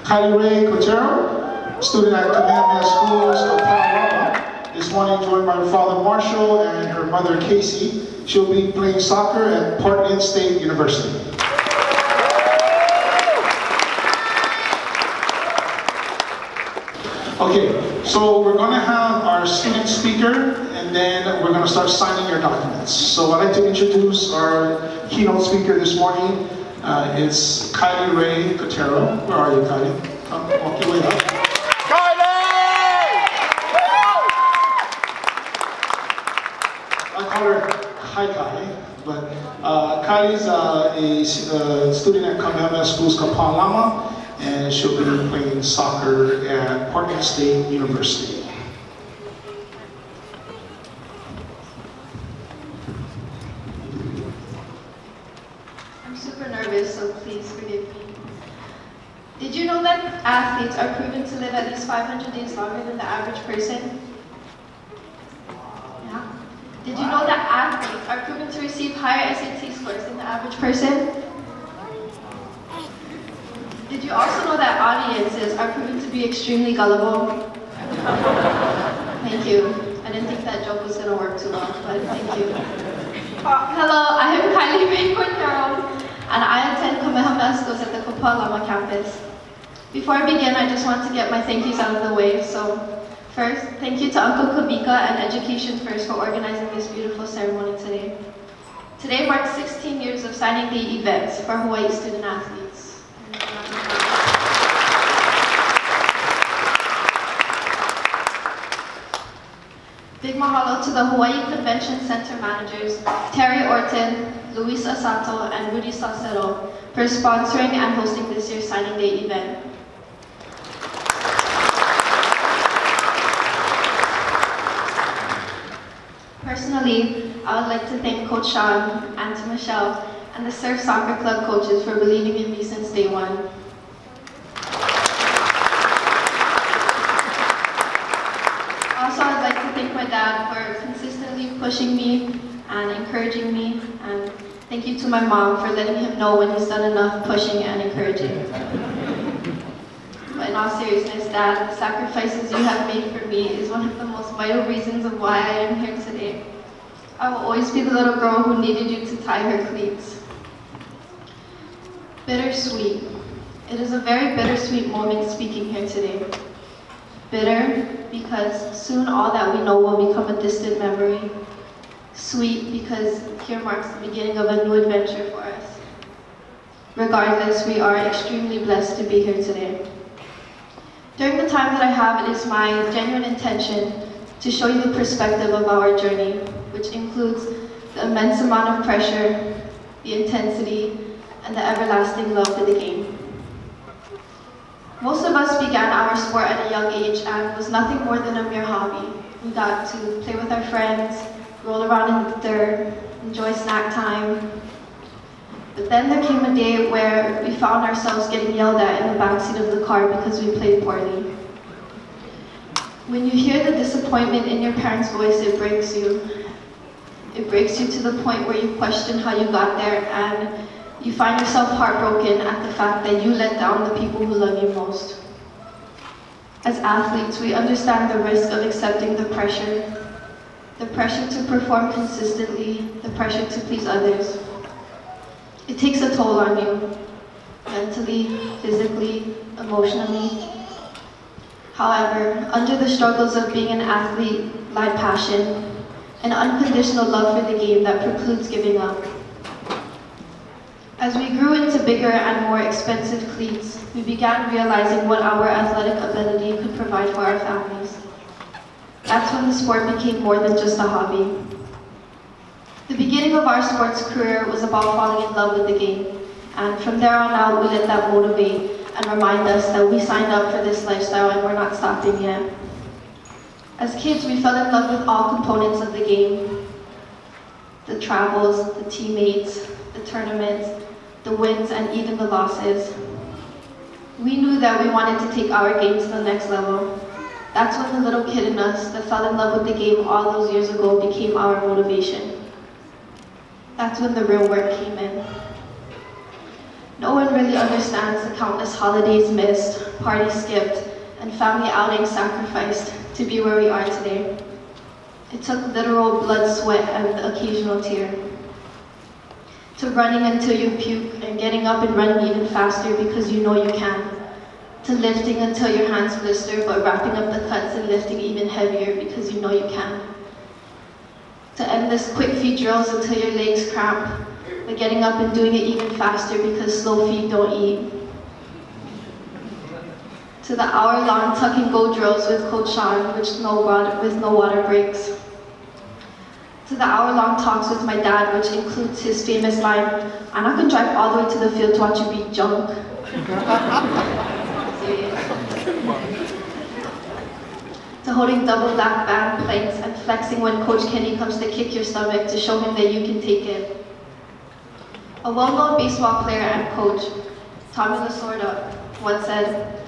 Kailee Quartero, student at Kamehameha Schools of Panama, this morning joined by her father Marshall and her mother Casey. She'll be playing soccer at Portland State University. Okay, so we're going to have our student speaker, and then we're going to start signing your documents. So I'd like to introduce our keynote speaker this morning. It's Kailee Quartero. Where are you, Kailee? Come, walk your way up. Kailee! I call her Kai, but Kailee's a student at Kamehameha Schools of Panama, and she'll be playing soccer at Portland State University. I'm super nervous, so please forgive me. Did you know that athletes are proven to live at least 500 days longer than the average person? Yeah. Did you know that athletes are proven to receive higher SAT scores than the average person? Did you also know that audiences are proven to be extremely gullible? Thank you. I didn't think that joke was going to work too well, but thank you. Hello, I am Kailee Quartero, and I attend Kamehameha Schools at the Kapalama campus. Before I begin, I just want to get my thank yous out of the way. So, first, thank you to Uncle Kabika and Education First for organizing this beautiful ceremony today. Today marks 16 years of signing day events for Hawaii student athletes. Big mahalo to the Hawaii Convention Center managers, Terry Orton, Luis Asato, and Rudy Salcedo for sponsoring and hosting this year's signing day event. Personally, I would like to thank Coach Sean, Auntie Michelle, and the Surf Soccer Club coaches for believing in me since day one. Also, I'd like to thank my dad for consistently pushing me and encouraging me, and thank you to my mom for letting him know when he's done enough pushing and encouraging. But in all seriousness, Dad, the sacrifices you have made for me is one of the most vital reasons of why I am here today. I will always be the little girl who needed you to tie her cleats. Bittersweet. It is a very bittersweet moment speaking here today. Bitter because soon all that we know will become a distant memory. Sweet because here marks the beginning of a new adventure for us. Regardless, we are extremely blessed to be here today. During the time that I have, it is my genuine intention to show you the perspective of our journey, which includes the immense amount of pressure, the intensity, and the everlasting love for the game. Most of us began our sport at a young age and was nothing more than a mere hobby. We got to play with our friends, roll around in the dirt, enjoy snack time. But then there came a day where we found ourselves getting yelled at in the backseat of the car because we played poorly. When you hear the disappointment in your parents' voice, it breaks you. It breaks you to the point where you question how you got there, and you find yourself heartbroken at the fact that you let down the people who love you most. As athletes, we understand the risk of accepting the pressure to perform consistently, the pressure to please others. It takes a toll on you, mentally, physically, emotionally. However, under the struggles of being an athlete lie passion, an unconditional love for the game that precludes giving up. As we grew into bigger and more expensive cleats, we began realizing what our athletic ability could provide for our families. That's when the sport became more than just a hobby. The beginning of our sports career was about falling in love with the game, and from there on out, we let that motivate and remind us that we signed up for this lifestyle and we're not stopping yet. As kids, we fell in love with all components of the game. The travels, the teammates, the tournaments, the wins, and even the losses. We knew that we wanted to take our game to the next level. That's when the little kid in us that fell in love with the game all those years ago became our motivation. That's when the real work came in. No one really understands the countless holidays missed, parties skipped, and family outings sacrificed to be where we are today. It took literal blood, sweat, and the occasional tear. To running until you puke and getting up and running even faster because you know you can. To lifting until your hands blister but wrapping up the cuts and lifting even heavier because you know you can. To endless quick feet drills until your legs cramp, but getting up and doing it even faster because slow feet don't eat. To the hour-long tuck and go drills with Coach Sean, with no water breaks. To the hour-long talks with my dad, which includes his famous line, "I'm not gonna drive all the way to the field to watch you beat junk." To holding double back band planks and flexing when Coach Kenny comes to kick your stomach to show him that you can take it. A well-known baseball player and coach, Tommy Lasorda, once said,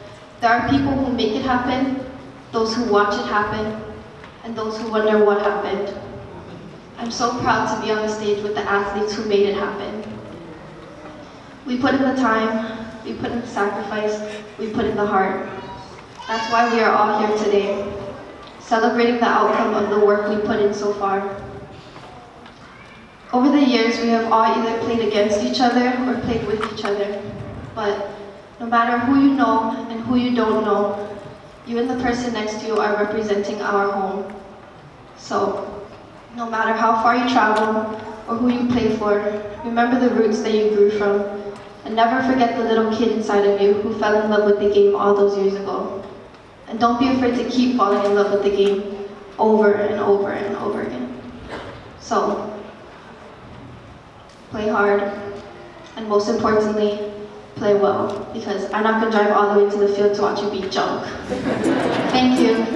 "There are people who make it happen, those who watch it happen, and those who wonder what happened." I'm so proud to be on the stage with the athletes who made it happen. We put in the time, we put in the sacrifice, we put in the heart. That's why we are all here today, celebrating the outcome of the work we put in so far. Over the years, we have all either played against each other or played with each other. But no matter who you know and who you don't know, you and the person next to you are representing our home. So, no matter how far you travel or who you play for, remember the roots that you grew from, and never forget the little kid inside of you who fell in love with the game all those years ago. And don't be afraid to keep falling in love with the game over and over and over again. So, play hard, and most importantly, play well, because I'm not gonna drive all the way to the field to watch you beat junk. Thank you.